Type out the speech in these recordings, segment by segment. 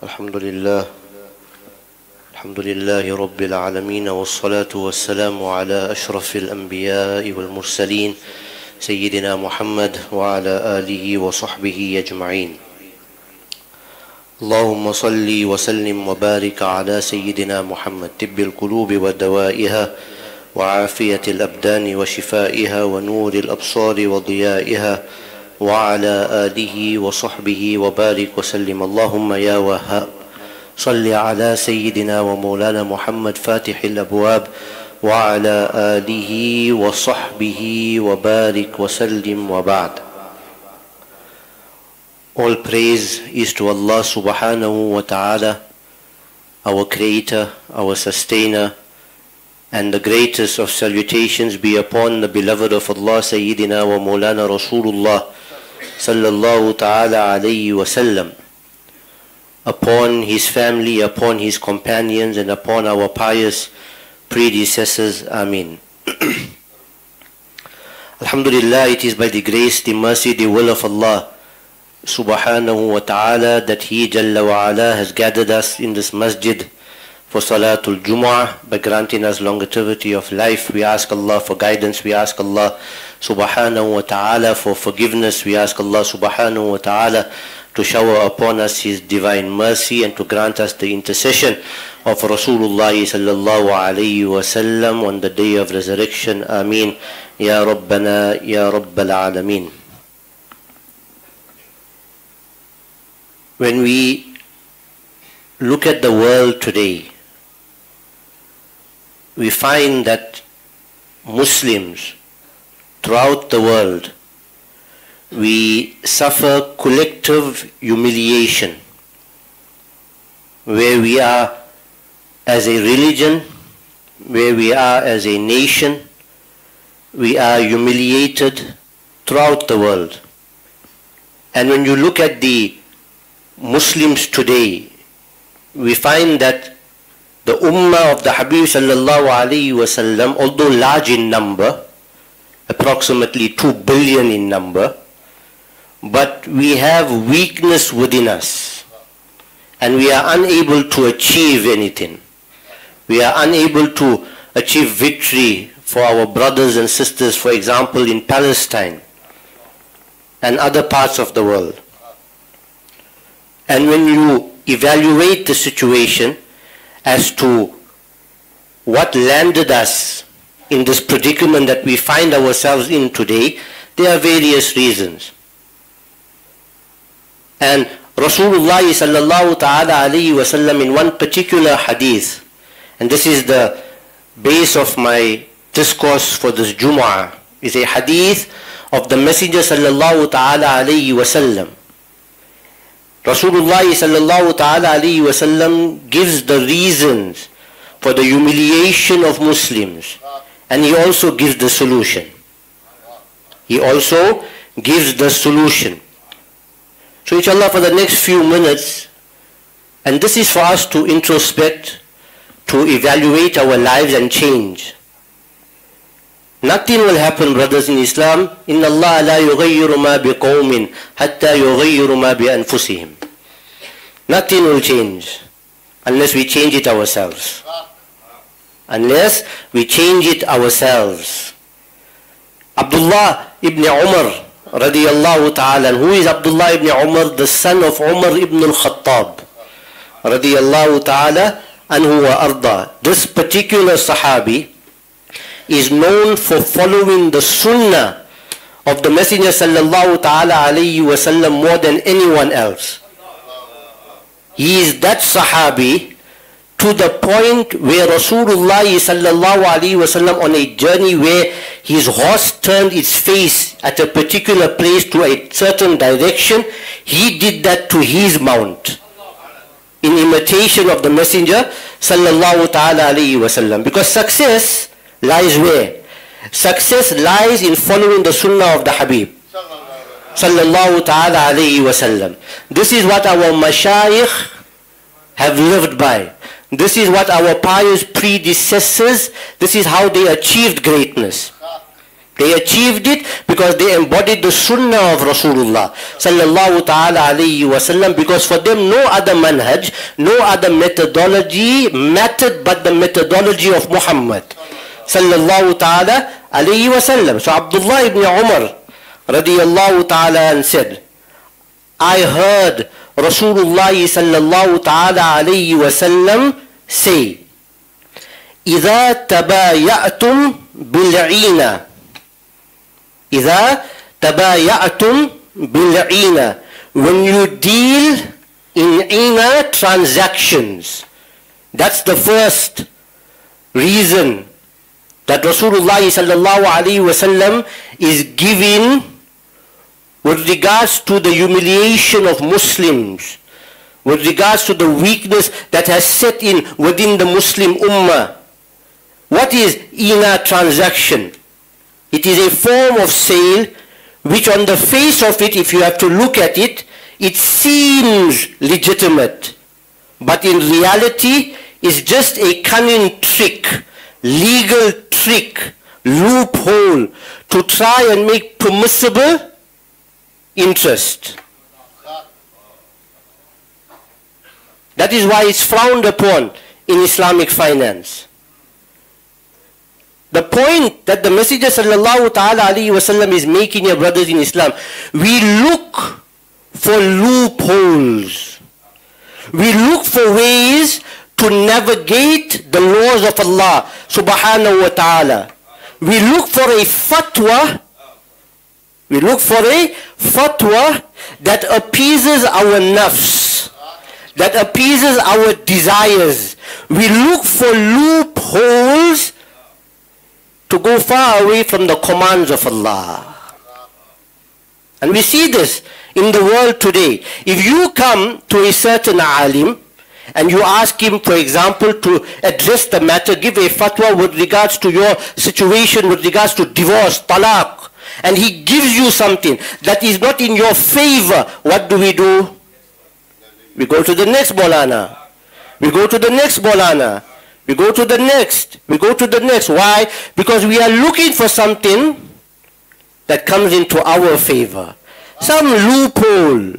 الحمد لله رب العالمين والصلاة والسلام على أشرف الأنبياء والمرسلين سيدنا محمد وعلى آله وصحبه أجمعين. اللهم صل وسلم وبارك على سيدنا محمد طب القلوب ودوائها وعافية الأبدان وشفائها ونور الأبصار وضيائها وعلى آله وصحبه وبارك وسلم. اللهم يا وهاب صل على سيدنا ومولانا محمد فاتح الأبواب وعلى آله وصحبه وبارك وسلم وبعد. All praise is to Allah subhanahu wa ta'ala, our creator, our sustainer, and the greatest of salutations be upon the beloved of Allah Sayyidina wa Maulana Rasulullah sallallahu ta'ala alayhi wa sallam, upon his family, upon his companions, and upon our pious predecessors. Ameen. Alhamdulillah, it is by the grace, the mercy, the will of Allah subhanahu wa ta'ala that He Jalla wa Ala has gathered us in this masjid for Salatul Jumu'ah by granting us longevity of life. We ask Allah for guidance. We ask Allah subhanahu wa ta'ala for forgiveness. We ask Allah subhanahu wa ta'ala to shower upon us His divine mercy and to grant us the intercession of Rasulullah sallallahu alayhi wa sallam on the day of resurrection. Ameen. Ya Rabbana, Ya Rabbal Alameen. When we look at the world today, we find that Muslims throughout the world, we suffer collective humiliation, where we are as a religion, where we are as a nation, we are humiliated throughout the world. And when you look at the Muslims today, we find that the ummah of the Habib sallallahu alayhi wa sallam, although large in number, approximately 2 billion in number, but we have weakness within us and we are unable to achieve anything. We are unable to achieve victory for our brothers and sisters, for example, in Palestine and other parts of the world. And when you evaluate the situation as to what landed us in this predicament that we find ourselves in today, there are various reasons. And Rasulullah sallallahu ta'ala alayhi wa sallam in one particular hadith, and this is the base of my discourse for this Jumu'ah, is a hadith of the Messenger sallallahu ta'ala alayhi wa sallam. Rasulullah sallallahu ta'ala alayhi wa sallam gives the reasons for the humiliation of Muslims, and he also gives the solution. He also gives the solution. So inshallah, for the next few minutes, and this is for us to introspect, to evaluate our lives and change. Nothing will happen, brothers in Islam. Inna Allah la yughayyiru ma biqawmin hatta yughayyiru ma bi anfusihim. Nothing will change unless we change it ourselves. Unless we change it ourselves. Abdullah ibn Umar radiyallahu ta'ala. Who is Abdullah ibn Umar? The son of Umar ibn al-Khattab radiyallahu ta'ala anhu wa arda. This particular Sahabi is known for following the sunnah of the Messenger sallallahu ta'ala alayhi wa sallam more than anyone else. He is that Sahabi to the point where Rasulullah sallallahu alayhi wa sallam, on a journey where his horse turned its face at a particular place to a certain direction, he did that to his mount in imitation of the Messenger sallallahu ta'ala alayhi wa sallam. Because success lies where? Success lies in following the sunnah of the Habib sallallahu ta'ala alayhi wa sallam. This is what our mashayikh have lived by. This is what our pious predecessors, this is how they achieved greatness. They achieved it because they embodied the sunnah of Rasulullah sallallahu ta'ala alayhi wasallam, because for them no other manhaj, no other methodology mattered but the methodology of Muhammad sallallahu ta'ala alayhi wasallam. So Abdullah ibn Umar radiyallahu ta'ala said, I heard Rasulullah sallallahu ta'ala alayhi wasallam say, إِذَا تَبَايَعْتُمْ بِالْعِينَةِ إِذَا تَبَايَعْتُمْ بِالْعِينَةِ, when you deal in ina transactions. That's the first reason that Rasulullah sallallahu alaihi wasallam is giving with regards to the humiliation of Muslims, with regards to the weakness that has set in within the Muslim ummah. What is ina transaction? It is a form of sale which on the face of it, if you have to look at it, it seems legitimate. But in reality, it's just a cunning trick, legal trick, loophole to try and make permissible interest. That is why it's frowned upon in Islamic finance. The point that the Messenger sallallahu ta'ala alayhi wasallam is making, your brothers in Islam, we look for loopholes. We look for ways to navigate the laws of Allah subhanahu wa ta'ala. We look for a fatwa. We look for a fatwa that appeases our nafs, that appeases our desires. We look for loopholes to go far away from the commands of Allah. And we see this in the world today. If you come to a certain alim and you ask him, for example, to address the matter, give a fatwa with regards to your situation, with regards to divorce, talaq, and he gives you something that is not in your favor, what do? We go to the next Maulana. We go to the next Maulana. We go to the next. We go to the next. Why? Because we are looking for something that comes into our favor. Some loophole.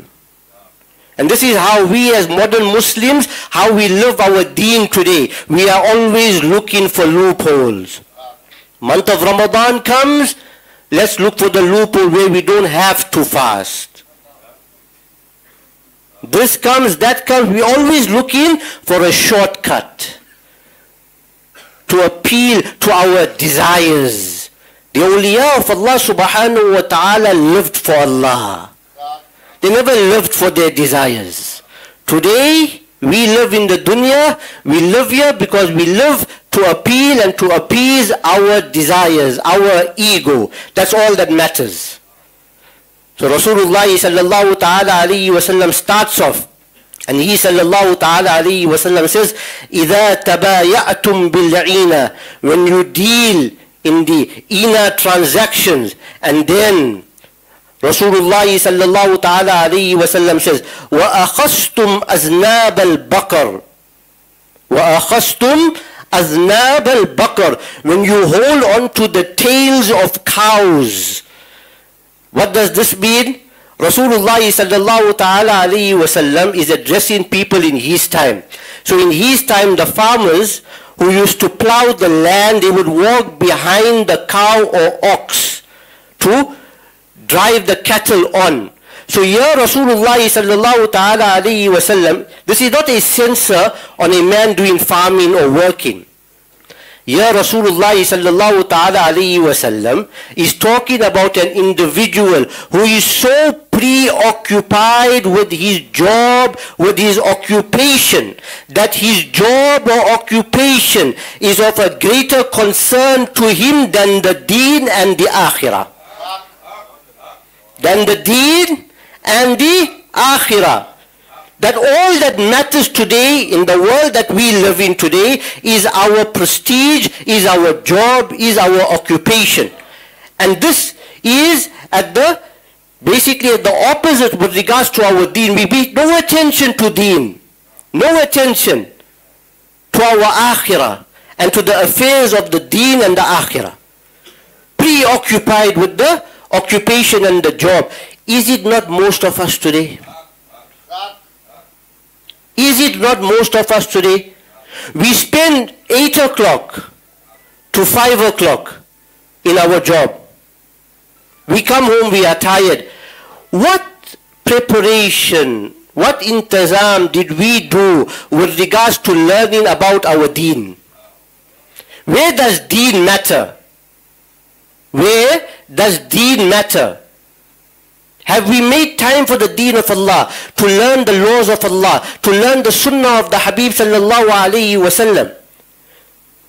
And this is how we as modern Muslims, how we live our deen today. We are always looking for loopholes. Month of Ramadan comes, let's look for the loophole where we don't have to fast. This comes, that comes. We're always looking for a shortcut to appeal to our desires. The awliya of Allah subhanahu wa ta'ala lived for Allah. They never lived for their desires. Today, we live in the dunya, we live here because we live to appeal and to appease our desires, our ego. That's all that matters. So Rasulullah sallallahu ta'ala alayhi wa sallam starts off, and he sallallahu ta'ala alayhi wa sallam says, إِذَا تَبَايَعْتُمْ بِالْعِينَةِ, when you deal in the ina transactions. And then Rasulullah sallallahu ta'ala alayhi wa sallam says, وَأَخَصْتُمْ أَذْنَابَ الْبَقَرِ, وَأَخَصْتُمْ أَذْنَابَ الْبَقَرِ, when you hold on to the tails of cows. What does this mean? Rasulullah sallallahu ta'ala alayhi wa sallam is addressing people in his time. So in his time, the farmers who used to plow the land, they would walk behind the cow or ox to drive the cattle on. So here Rasulullah sallallahu ta'ala alayhi wa sallam, this is not a censor on a man doing farming or working. Here Rasulullah sallallahu ta'ala alayhi wa sallam is talking about an individual who is so preoccupied with his job, with his occupation, that his job or occupation is of a greater concern to him than the deen and the akhirah. Than the deen and the akhirah. That all that matters today in the world that we live in today is our prestige, is our job, is our occupation. And this is basically at the opposite with regards to our deen. We pay no attention to deen, no attention to our akhirah and to the affairs of the deen and the akhirah. preoccupied with the occupation and the job. Is it not most of us today? Is it not most of us today? We spend 8 o'clock to 5 o'clock in our job. We come home, we are tired. What preparation, what intizam did we do with regards to learning about our deen? Where does deen matter? Where does deen matter? Have we made time for the deen of Allah, to learn the laws of Allah, to learn the sunnah of the Habib sallallahu alayhi wasallam?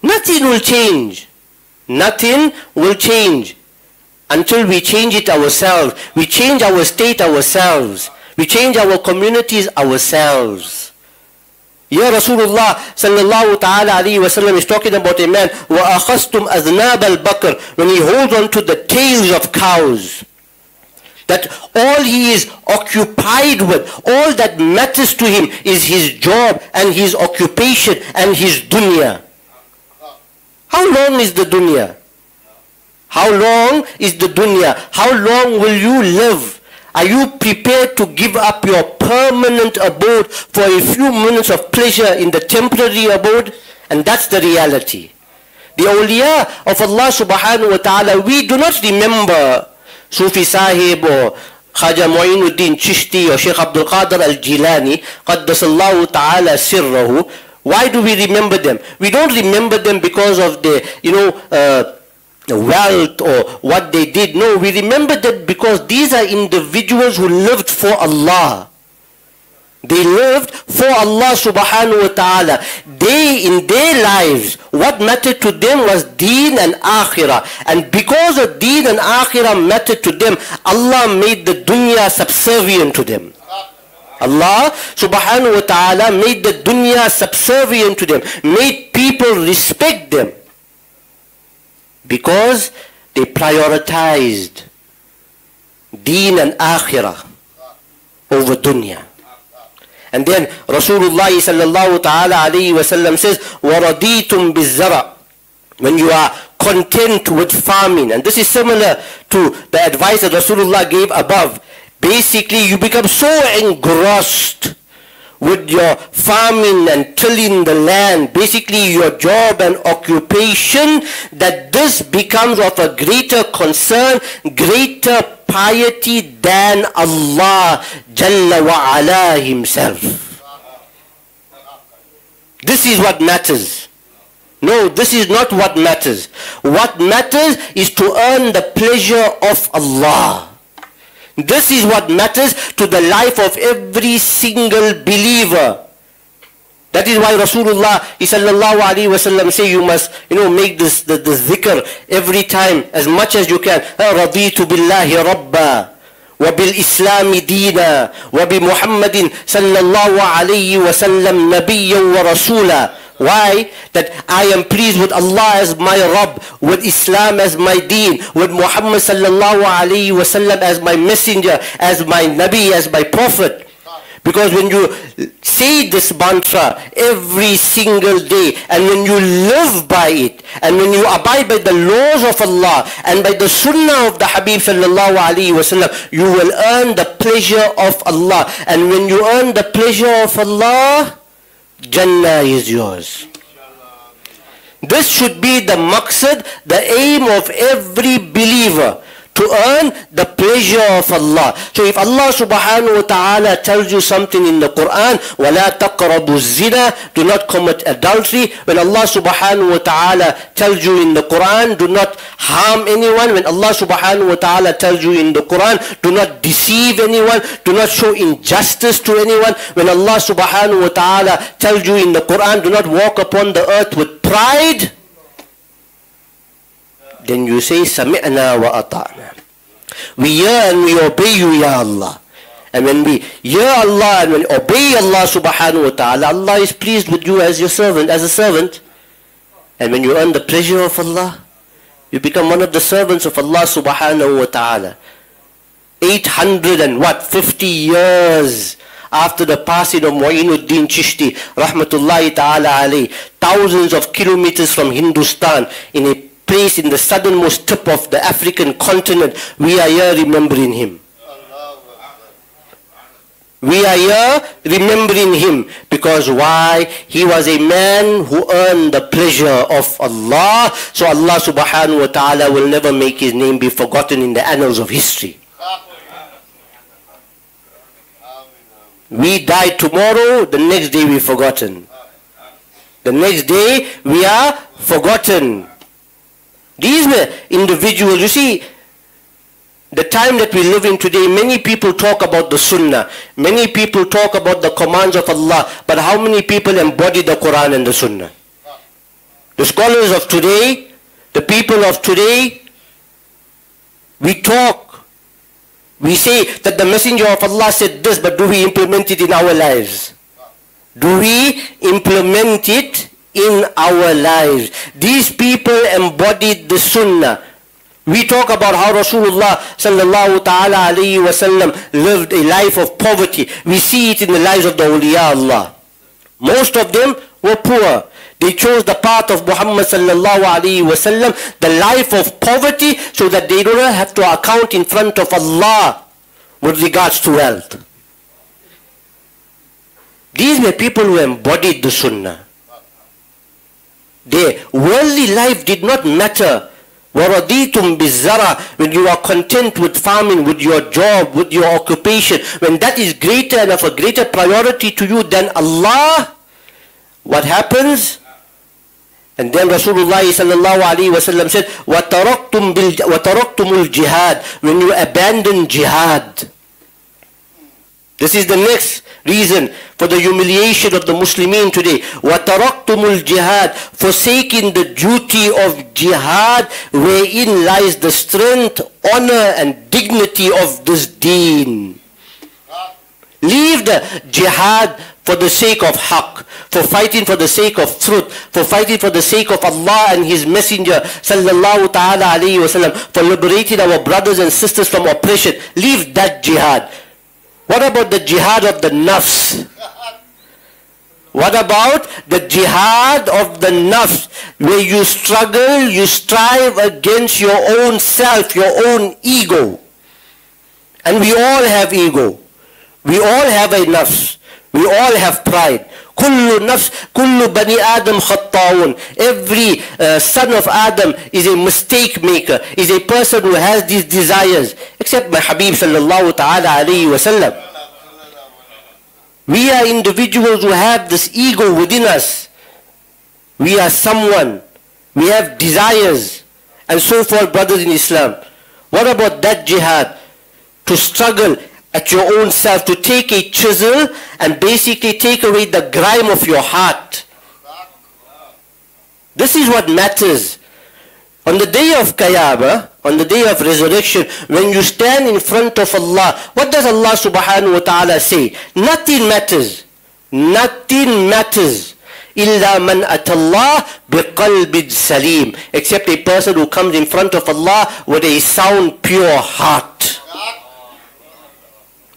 Nothing will change. Nothing will change until we change it ourselves. We change our state ourselves. We change our communities ourselves. Here Rasulullah sallallahu ta'ala alayhi wasallam is talking about a man, وَأَخَذْتُمْ أَذْنَابَ الْبَقَرِ, when he holds on to the tails of cows. That all he is occupied with, all that matters to him is his job and his occupation and his dunya. How long is the dunya? How long is the dunya? How long will you live? Are you prepared to give up your permanent abode for a few minutes of pleasure in the temporary abode? And that's the reality. The awliya of Allah subhanahu wa ta'ala, we do not remember Sufi Sahib or Khaja Mu'inuddin Chishti or Sheikh Abdul Qadir Al-Jilani, Qaddasallahu ta'ala sirrahu. Why do we remember them? We don't remember them because of the, wealth or what they did. No, we remember them because these are individuals who lived for Allah. They lived for Allah subhanahu wa ta'ala. They, in their lives, what mattered to them was deen and akhirah. And because of deen and akhirah mattered to them, Allah made the dunya subservient to them. Allah subhanahu wa ta'ala made the dunya subservient to them, made people respect them, because they prioritized deen and akhirah over dunya. And then Rasulullah sallallahu ta'ala alayhi wa sallam says, وَرَضِيتُمْ بِالزَّرَعِ, when you are content with farming. And this is similar to the advice that Rasulullah gave above. Basically, you become so engrossed with your farming and tilling the land, basically your job and occupation, that this becomes of a greater concern, greater piety than Allah Jalla wa Ala himself. This is what matters. No, this is not what matters. What matters is to earn the pleasure of Allah. This is what matters to the life of every single believer. That is why Rasulullah sallallahu alaihi wasallam say you must, make this the zikr every time as much as you can. Raditu billahi rabba wa bil islami deena wa bi Muhammadin sallallahu alaihi wasallam nabiyyan wa rasula. Why? That I am pleased with Allah as my Rabb, with Islam as my deen, with Muhammad sallallahu alaihi wasallam as my messenger, as my Nabi, as my prophet. Because when you say this mantra every single day, and when you live by it, and when you abide by the laws of Allah, and by the sunnah of the Habib sallallahu alaihi wasallam, you will earn the pleasure of Allah. And when you earn the pleasure of Allah, Jannah is yours. This should be the maqsad, the aim of every believer, to earn the pleasure of Allah. So if Allah subhanahu wa ta'ala tells you something in the Quran, وَلَا تَقْرَبُوا الزِّنَا, do not commit adultery. When Allah subhanahu wa ta'ala tells you in the Quran, do not harm anyone. When Allah subhanahu wa ta'ala tells you in the Quran, do not deceive anyone, do not show injustice to anyone. When Allah subhanahu wa ta'ala tells you in the Quran, do not walk upon the earth with pride, then you say, Sami'na wa ata'na. We hear and we obey you, Ya Allah. And when we hear Allah and when we obey Allah subhanahu wa ta'ala, Allah is pleased with you as your servant, as a servant. And when you earn the pleasure of Allah, you become one of the servants of Allah subhanahu wa ta'ala. 850 years after the passing of Mu'inuddin Chishti, rahmatullahi ta'ala alayhi, thousands of kilometers from Hindustan, in a place in the southernmost tip of the African continent, we are here remembering him. We are here remembering him because why? He was a man who earned the pleasure of Allah. So Allah subhanahu wa ta'ala will never make his name be forgotten in the annals of history. We die tomorrow, the next day we're forgotten. The next day we are forgotten. These individuals, you see, the time that we live in today, many people talk about the Sunnah. Many people talk about the commands of Allah. But how many people embody the Quran and the Sunnah? The scholars of today, the people of today, we talk. We say that the Messenger of Allah said this, but do we implement it in our lives? Do we implement it in our lives? These people embodied the Sunnah. We talk about how Rasulullah sallallahu ta'ala alayhi wa sallam lived a life of poverty. We see it in the lives of the awliya Allah. Most of them were poor. They chose the path of Muhammad sallallahu alayhi wa sallam, the life of poverty, so that they don't have to account in front of Allah with regards to wealth. These were people who embodied the Sunnah. Their worldly life did not matter. وَرَضِيتُمْ بِالزَّرَى, when you are content with farming, with your job, with your occupation, when that is greater and of a greater priority to you than Allah, what happens? And then Rasulullah sallallahu alaihi wasallam said, وَتَرَكْتُمُ الْجِهَادِ, when you abandon jihad. This is the next reason for the humiliation of the Muslimin today. وَتَرَكْتُمُ الْجِهَادِ, forsaking the duty of jihad, wherein lies the strength, honor and dignity of this deen. Leave the jihad for the sake of haqq, for fighting for the sake of truth, for fighting for the sake of Allah and His Messenger sallallahu ta'ala alayhi wa sallam, for liberating our brothers and sisters from oppression. Leave that jihad. What about the jihad of the nafs? What about the jihad of the nafs, where you struggle, you strive against your own self, your own ego? And we all have ego. We all have a nafs. We all have pride. Kullu nafs, kullu bani Adam khatta'un. Every son of Adam is a mistake maker, is a person who has these desires, except my Habib sallallahu ta'ala alayhi wa sallam. We are individuals who have this ego within us. We are someone. We have desires and so forth, brothers in Islam. What about that jihad? To struggle at your own self, to take a chisel and basically take away the grime of your heart. This is what matters. On the day of Qiyamah, on the day of resurrection, when you stand in front of Allah, what does Allah subhanahu wa ta'ala say? Nothing matters. Nothing matters. إِلَّا مَنْ أَتَى اللَّهِ بِقَلْبٍ سَلِيمٍ, except a person who comes in front of Allah with a sound, pure heart.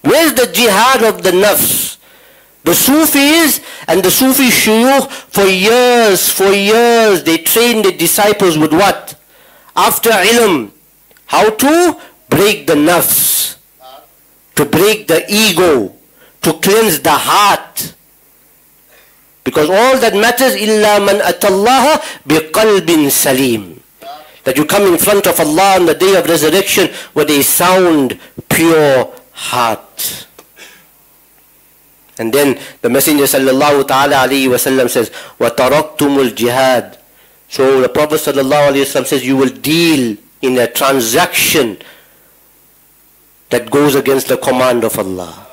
Where's the jihad of the nafs? The Sufis and the Sufi shuyukh, for years, they trained the disciples with what? After ilm, how to break the nafs, to break the ego, to cleanse the heart. Because all that matters, إِلَّا مَنْ أَتَى اللَّهَ بِقَلْبٍ سَلِيمٍ, that you come in front of Allah on the day of resurrection with a sound, pure heart. And then the Messenger sallallahu ta'ala alayhi wa sallam says, وَتَرَكْتُمُ الْجِهَادِ. So the Prophet sallallahu alayhi wa sallam says, you will deal in a transaction that goes against the command of Allah.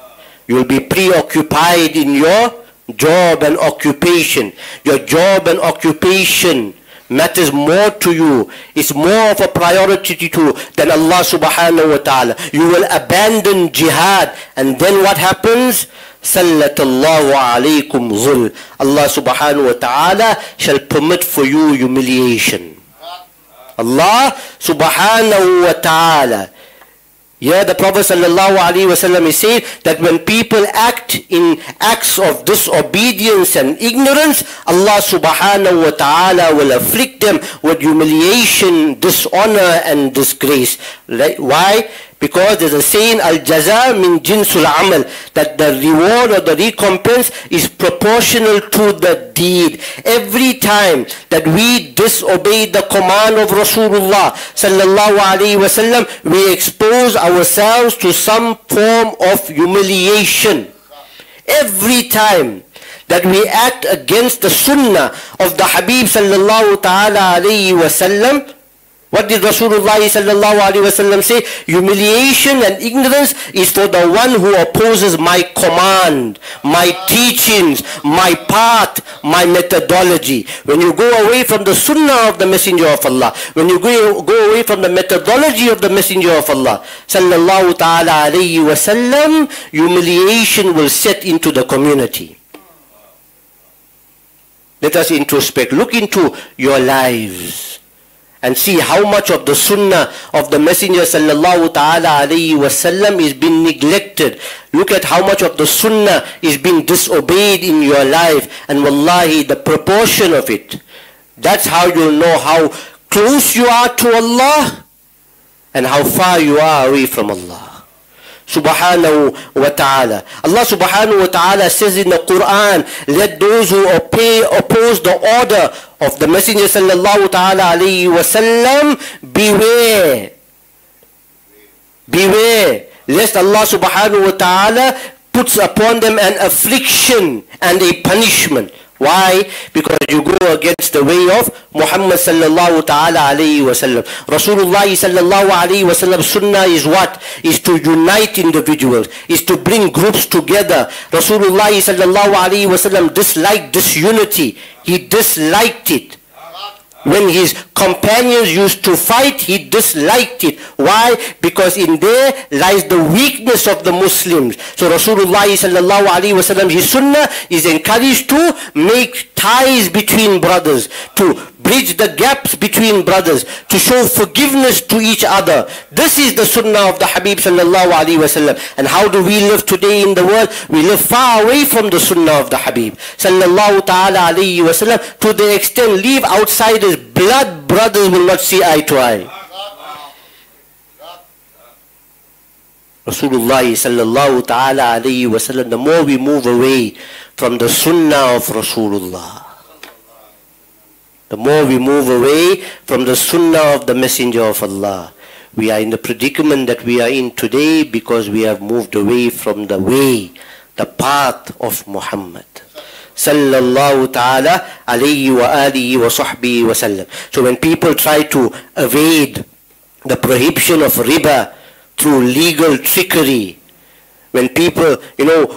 You will be preoccupied in your job and occupation. Your job and occupation matters more to you. It's more of a priority to you than Allah subhanahu wa ta'ala. You will abandon jihad, and then what happens? Sallallahu alaykum zul. Allah subhanahu wa ta'ala shall permit for you humiliation. Allah subhanahu wa ta'ala, Here the Prophet ﷺ is saying that when people act in acts of disobedience and ignorance, Allah subhanahu wa ta'ala will afflict them with humiliation, dishonor and disgrace. Why? Because there's a saying, al-jaza min jinsul amal, that the reward or the recompense is proportional to the deed. Every time that we disobey the command of Rasulullah sallallahu alaihi wasallam, we expose ourselves to some form of humiliation. Every time that we act against the sunnah of the Habib sallallahu ta'ala alayhi wasallam, what did Rasulullah sallallahu alaihi wasallam say? Humiliation and ignorance is for the one who opposes my command, my teachings, my path, my methodology. When you go away from the sunnah of the Messenger of Allah, when you go away from the methodology of the Messenger of Allah sallallahu ta'ala alaihi wasallam, humiliation will set into the community. Let us introspect. Look into your lives and see how much of the sunnah of the Messenger sallallahu ta'ala alayhi wasallam is being neglected. Look at how much of the sunnah is being disobeyed in your life. And wallahi, the proportion of it, that's how you'll know how close you are to Allah and how far you are away from Allah subhanahu wa ta'ala. Allah subhanahu wa ta'ala says in the Quran, let those who oppose the order of the Messenger sallallahu ta'ala alayhi wa sallam beware. Beware lest Allah subhanahu wa ta'ala puts upon them an affliction and a punishment. Why? Because you go against the way of Muhammad sallallahu ta'ala alayhi wa sallam. Rasulullah sallallahu alayhi wa sallam sunnah is what? Is to unite individuals, is to bring groups together. Rasulullah sallallahu alayhi wa sallam disliked disunity. He disliked it. When his companions used to fight, he disliked it. Why? Because in there lies the weakness of the Muslims. So Rasulullah sallallahu alaihi wasallam, his sunnah is encouraged to make ties between brothers, to bridge the gaps between brothers, to show forgiveness to each other. This is the sunnah of the Habib sallallahu alaihi wasallam. And how do we live today in the world? We live far away from the sunnah of the Habib sallallahu ta'ala alaihi wasallam, to the extent leave outsiders, blood brothers will not see eye to eye. Rasulullah sallallahu ta'ala alayhi wa sallam, the more we move away from the sunnah of Rasulullah, the more we move away from the sunnah of the Messenger of Allah, we are in the predicament that we are in today because we have moved away from the way, the path of Muhammad sallallahu ta'ala alayhi wa alihi wa sahbihi wa sallam. So when people try to evade the prohibition of riba through legal trickery, when people,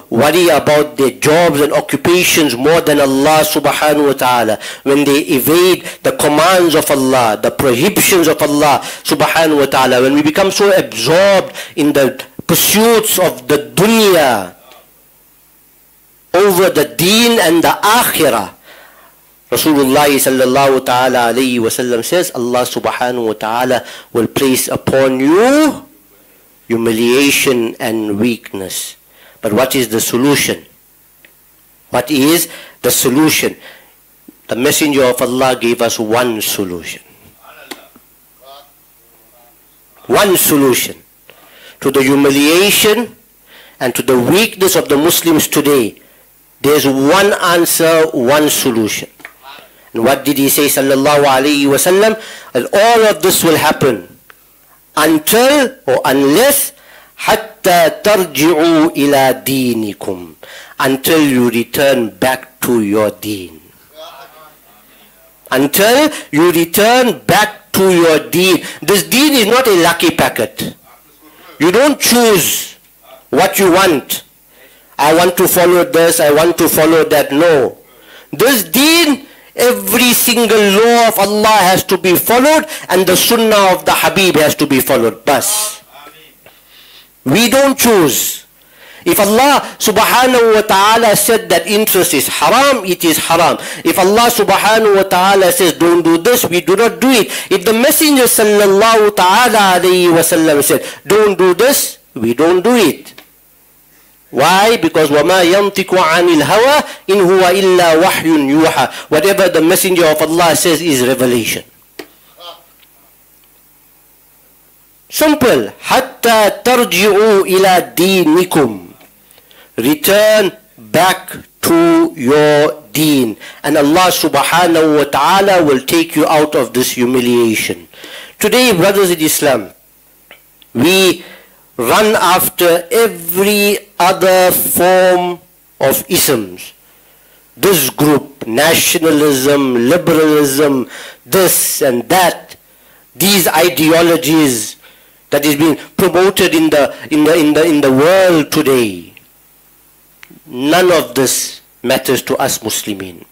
worry about their jobs and occupations more than Allah subhanahu wa ta'ala, when they evade the commands of Allah, the prohibitions of Allah subhanahu wa ta'ala, when we become so absorbed in the pursuits of the dunya over the deen and the akhirah, Rasulullah sallallahu ta'ala alayhi wa sallam says, Allah subhanahu wa ta'ala will place upon you humiliation and weakness. But what is the solution? What is the solution? The Messenger of Allah gave us one solution. One solution to the humiliation and to the weakness of the Muslims today. There's one answer, one solution. And what did he say sallallahu alayhi wa sallam? That all of this will happen until or unless hatta tarji'u ila dinikum, until you return back to your deen. Until you return back to your deen. This deen is not a lucky packet. You don't choose what you want. I want to follow this, I want to follow that. No. This deen, every single law of Allah has to be followed, and the sunnah of the Habib has to be followed. Bas. We don't choose. If Allah subhanahu wa ta'ala said that interest is haram, it is haram. If Allah subhanahu wa ta'ala says don't do this, we do not do it. If the Messenger sallallahu ta'ala alayhi wa sallam said don't do this, we don't do it. Why? Because وَمَا يَنْطِقُ عَنِ الْهَوَىٰ إِنْ هُوَ إِلَّا وَحْيٌ يُوحَىٰ. Whatever the Messenger of Allah says is revelation. Simple. حَتَّى تَرْجِعُوا إِلَى دِينِكُمْ. Return back to your deen. And Allah subhanahu wa ta'ala will take you out of this humiliation. Today, brothers in Islam, we run after every other form of isms. This group, nationalism, liberalism, this and that, these ideologies that is being promoted in the world today. None of this matters to us Muslimin.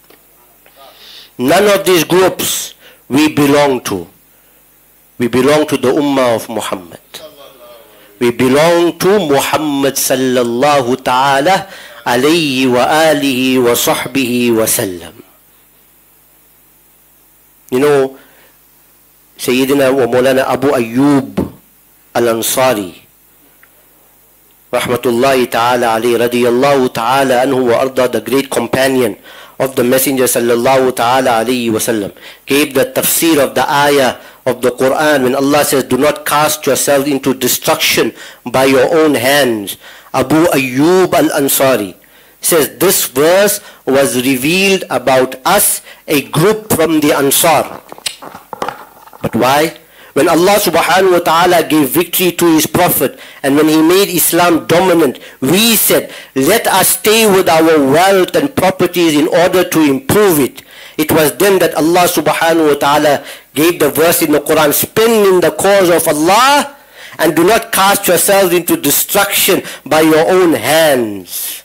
None of these groups we belong to. We belong to the Ummah of Muhammad. We belong to Muhammad sallallahu ta'ala alayhi wa alihi wa sahbihi wa sallam. You know, Sayyidina wa Maulana Abu Ayyub al-Ansari, rahmatullahi ta'ala alayhi, radiyallahu ta'ala anhu wa arda, the great companion of the Messenger sallallahu ta'ala alayhi wa sallam, gave the tafsir of the ayah of the Quran when Allah says, do not cast yourself into destruction by your own hands. Abu Ayyub al-Ansari says this verse was revealed about us, a group from the Ansar. But why? When Allah subhanahu wa ta'ala gave victory to His Prophet and when He made Islam dominant, we said, let us stay with our wealth and properties in order to improve it. It was then that Allah subhanahu wa ta'ala gave the verse in the Quran, spend in the cause of Allah and do not cast yourselves into destruction by your own hands.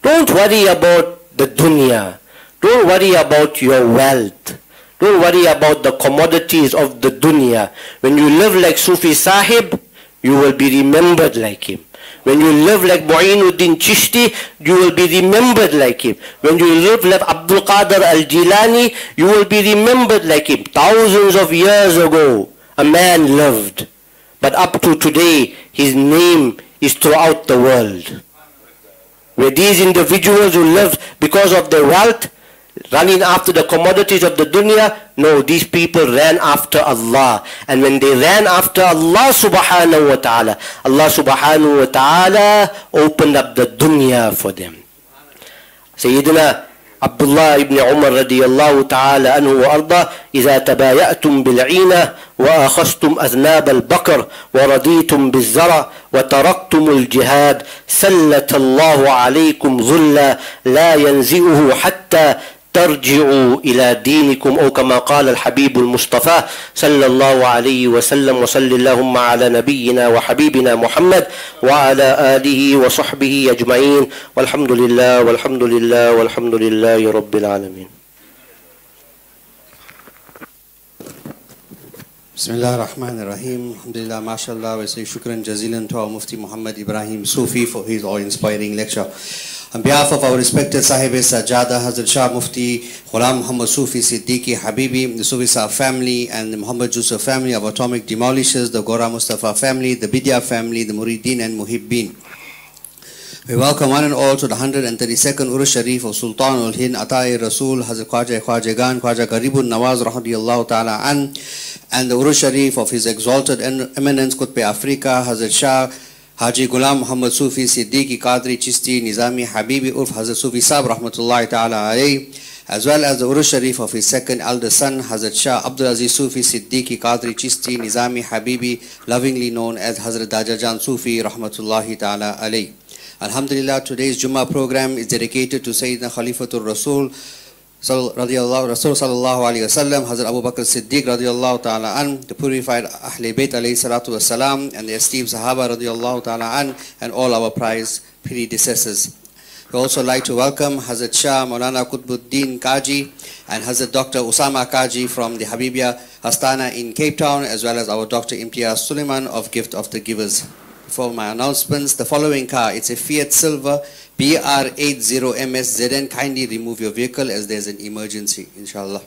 Don't worry about the dunya. Don't worry about your wealth. Don't worry about the commodities of the dunya. When you live like Sufi Sahib, you will be remembered like him. When you live like Mu'inuddin Chishti, you will be remembered like him. When you live like Abdul Qadir al-Jilani, you will be remembered like him. Thousands of years ago, a man lived. But up to today, his name is throughout the world. Where these individuals who lived because of their wealth, running after the commodities of the dunya, no, these people ran after Allah. And when they ran after Allah subhanahu wa ta'ala, Allah subhanahu wa ta'ala opened up the dunya for them. Sayyidina Abdullah ibn Umar radiyallahu ta'ala anhu wa arda, إِذَا تَبَايَأْتُمْ بِالْعِينَةِ وَأَخَذْتُمْ أَذْنَابَ الْبَقَرِ وَرَضِيتُمْ بِالزَّرَعِ وَتَرَكْتُمُ الْجِهَادِ سَلَّتَ اللَّهُ عَلَيْكُمْ ظُلًّا لَا يَنْزِئُهُ حَتَّى ترجعوا إلى دينكم أو كما قال الحبيب المصطفى صلى الله عليه وسلم وصلى اللهم على نبينا وحبيبنا محمد وعلى آله وصحبه أجمعين والحمد لله والحمد لله والحمد لله رب العالمين. Bismillah ar-Rahman ar-Rahim. Alhamdulillah, mashallah. We say shukran jazilan to our Mufti Muhammad Ebrahim Soofie for his awe-inspiring lecture. On behalf of our respected Sahib Sajjada, Hazrat Shah Mufti Ghulam Muhammad Soofie Siddiqui Habibi, the Sufi Sahib family and the Muhammad Jusuf family of Atomic Demolishers, the Gora Mustafa family, the Bidya family, the Murideen and Muhibbin. We welcome one and all to the 132nd Urus Sharif of Sultan ul-Hind Atai Rasul Hazrat Khwaja Garibun Nawaz Rahmatullahi Ta'ala An, and the Urus Sharif of His Exalted Eminence Qutb Africa Hazrat Shah Haji Ghulam Muhammad Soofie Siddiqui Qadri Chisti Nizami Habibi Urf Hazrat Sufi Sahib Rahmatullahi Ta'ala Alayhi, as well as the Urus Sharif of his second elder son Hazrat Shah Abdul Aziz Soofie Siddiqui Qadri Chisti Nizami Habibi, lovingly known as Hazrat Dajajan Soofie Rahmatullahi Ta'ala Alayhi. Alhamdulillah, today's Jummah program is dedicated to Sayyidina Khalifatul Rasul Sallallahu Alaihi Wasallam, Hazrat Abu Bakr Siddiq radiyallahu ta'ala an, the purified Ahle Bayt alayhi salatu wasalam, and the esteemed Sahaba radiyallahu ta'ala an, and all our prized predecessors. We also like to welcome Hazrat Shah Maulana Qutbuddin Kaji and Hazrat Dr. Usama Kaji from the Habibia Astana in Cape Town, as well as our Dr. Imtiaz Suleiman of Gift of the Givers. For my announcements, the following car, it's a Fiat Silva BR80MSZN. Kindly remove your vehicle as there's an emergency, inshallah.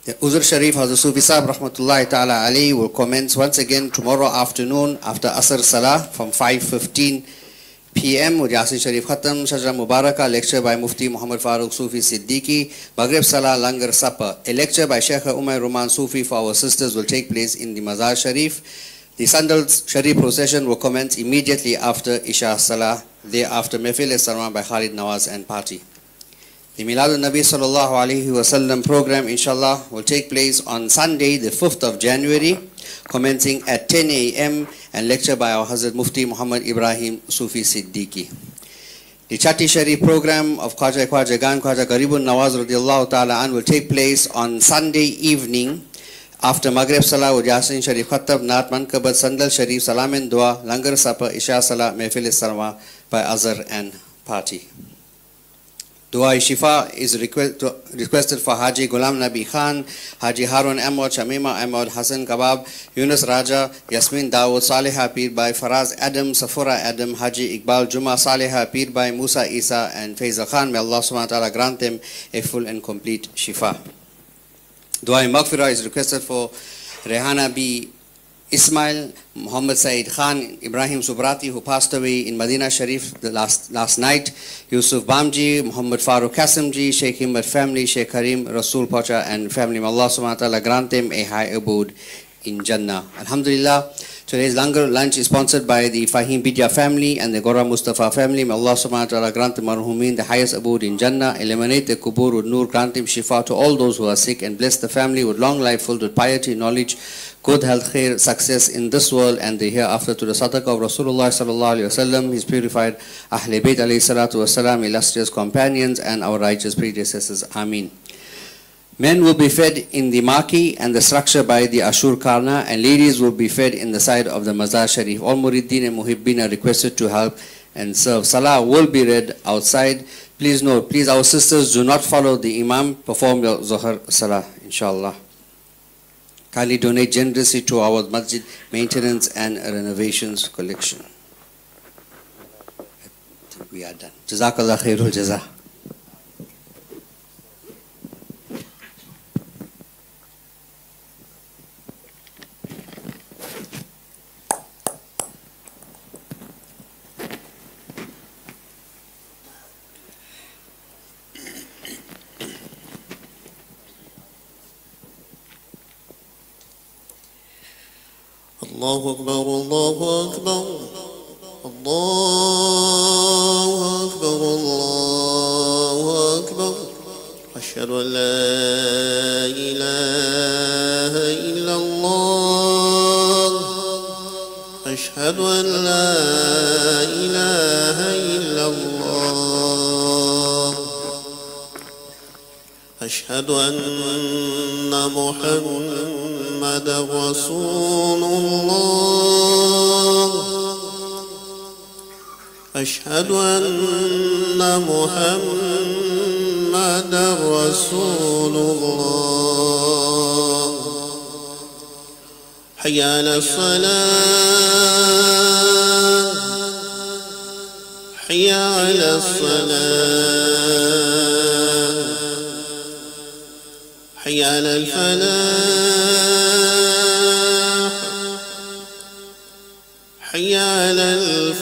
The Uzur Sharif Hazrat Soofie Sahib Rahmatullahi Ta'ala alayhi will commence once again tomorrow afternoon after Asr Salah from 5:15 p.m. with Yasin Sharif Khatam, Shajra Mubaraka, lecture by Mufti Muhammad Farooq Soofie Siddiqui, Maghrib Salah, Langar Supper. A lecture by Sheikh Umar Ruman Soofie for our sisters will take place in the Mazar Sharif. The Sandal Sharif procession will commence immediately after Isha Salah. Thereafter, Mehfil Sarwan by Khalid Nawaz and party. The Miladun Nabi Sallallahu Alaihi Wasallam program, inshallah, will take place on Sunday, the 5th of January, commencing at 10 a.m. and lecture by our Hazrat Mufti Muhammad Ebrahim Soofie Siddiqui. The Chatti Sharif program of Khwaja Gan Khwaja Garibun Nawaz radiallahu ta'ala an will take place on Sunday evening after Maghrib Salah with Yasin Sharif Khatab, Naat Mankabat, Sandal Sharif, Salam and Dua, Langar Supper, Isha Salah, Mehfil Sarwa by Azhar and party. Dua Shifa is requested for Haji Ghulam Nabi Khan, Haji Harun Ahmad, Shamima Ahmad, Hassan Kabab, Yunus Raja, Yasmin Dawood, Saliha Pir by Faraz Adam, Safura Adam, Haji Iqbal Juma, Saliha Pir by Musa Isa and Faisal Khan. May Allah subhanahu wa ta'ala grant them a full and complete Shifa. Dua Maghfirah is requested for Rehana B. Ismail, Muhammad Saeed Khan, Ibrahim Subrati, who passed away in Medina Sharif last night, Yusuf Bamji, Muhammad Farooq Kasimji, Sheikh Himmat family, Sheikh Karim, Rasul Pacha and family. May Allah subhanahu wa ta'ala grant them a high abode in Jannah. Alhamdulillah, today's Langar lunch is sponsored by the Fahim Bidya family and the Gora Mustafa family. May Allah subhanahu wa ta'ala grant the marhumin the highest abode in Jannah, eliminate the kubur with nur, grant him shifa to all those who are sick, and bless the family with long life filled with piety, knowledge, good health, khair, success in this world and the hereafter, to the sadaqah of Rasulullah sallallahu alayhi wa sallam, his purified Ahle Bayt alayhi salatu wasalam, illustrious companions and our righteous predecessors. Ameen. Men will be fed in the marquee and the structure by the Ashur Karna, and ladies will be fed in the side of the Mazar Sharif. All Murideen and Muhibbin are requested to help and serve. Salah will be read outside. Please note, please, our sisters do not follow the Imam, perform your Zuhr Salah, inshallah. Kindly donate generously to our masjid maintenance and renovations collection. I think we are done. Jazakallah khairul jazaa. الله أكبر الله أكبر الله أكبر الله أكبر أشهد أن لا إله إلا الله أشهد أن لا إله إلا الله أشهد أن محمد رسول الله أشهد أن محمد رسول الله حي على الصلاة حي على الصلاة حي على الفلاح حي على الفلاح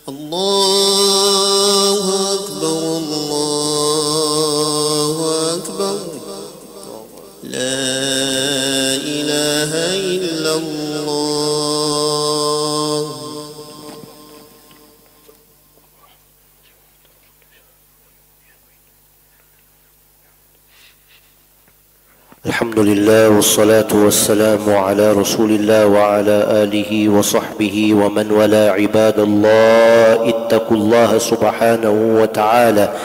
الله أكبر الله أكبر لا إله إلا الله الحمد لله والصلاة والسلام على رسول الله وعلى آله وصحبه ومن والاه. عباد الله اتقوا الله سبحانه وتعالى.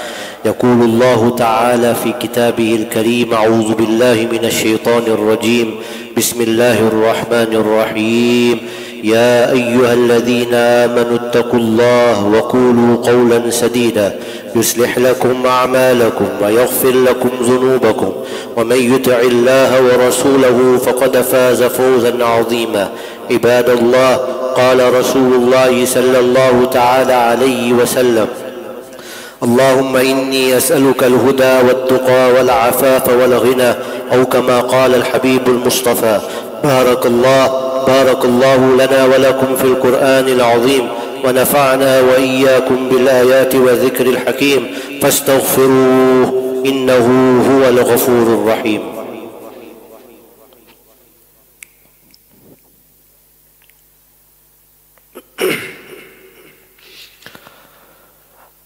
يقول الله تعالى في كتابه الكريم: أعوذ بالله من الشيطان الرجيم، بسم الله الرحمن الرحيم. يا أيها الذين آمنوا اتقوا الله وقولوا قولا سديدا يصلح لكم أعمالكم ويغفر لكم ذنوبكم ومن يطع الله ورسوله فقد فاز فوزا عظيما. عباد الله، قال رسول الله صلى الله تعالى عليه وسلم: اللهم إني أسألك الهدى والتقى والعفاف والغنى، أو كما قال الحبيب المصطفى. بارك الله لنا ولكم في القرآن العظيم، ونفعنا وإياكم بالآيات والذكر الحكيم، فاستغفروه إنه هو الغفور الرحيم.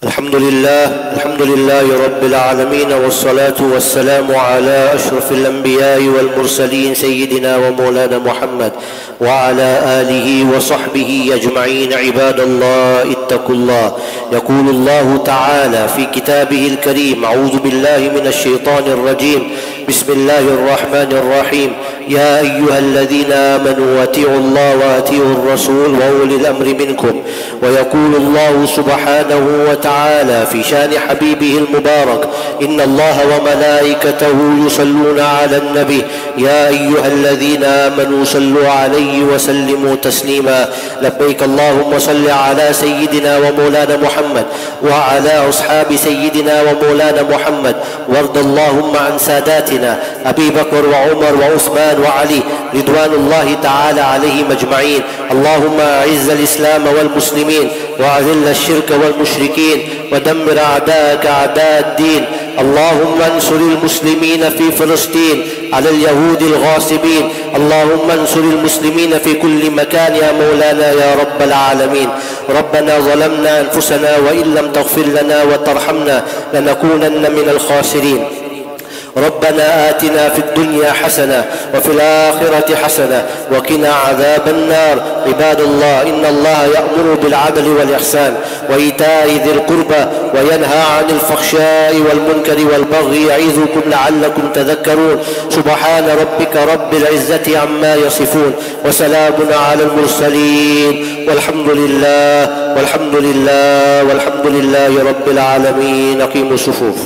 الحمد لله رب العالمين، والصلاة والسلام على أشرف الأنبياء والمرسلين سيدنا ومولانا محمد وعلى آله وصحبه أجمعين. عباد الله، اتقوا الله. يقول الله تعالى في كتابه الكريم: أعوذ بالله من الشيطان الرجيم، بسم الله الرحمن الرحيم. يا أيها الذين آمنوا أطيعوا الله وأطيعوا الرسول وأولي الأمر منكم. ويقول الله سبحانه وتعالى في شان حبيبه المبارك: إن الله وملائكته يصلون على النبي يا أيها الذين آمنوا صلوا عليه وسلموا تسليما. لبيك اللهم صل على سيدنا ومولانا محمد وعلى أصحاب سيدنا ومولانا محمد، وارض اللهم عن ساداتنا أبي بكر وعمر وعثمان وعلي رضوان الله تعالى عليهم أجمعين. اللهم أعز الإسلام والمسلمين وأذل الشرك والمشركين ودمر أعداءك أعداء الدين. اللهم انصر المسلمين في فلسطين على اليهود الغاصبين. اللهم انصر المسلمين في كل مكان يا مولانا يا رب العالمين. ربنا ظلمنا أنفسنا وإن لم تغفر لنا وترحمنا لنكونن من الخاسرين. ربنا آتنا في الدنيا حسنة وفي الآخرة حسنة وقنا عذاب النار. عباد الله، إن الله يأمر بالعدل والإحسان وإيتاء ذي القربى وينهى عن الفحشاء والمنكر والبغي يعظكم لعلكم تذكرون. سبحان ربك رب العزة عما يصفون، وسلام على المرسلين، والحمد لله رب العالمين. أقيموا الصفوف.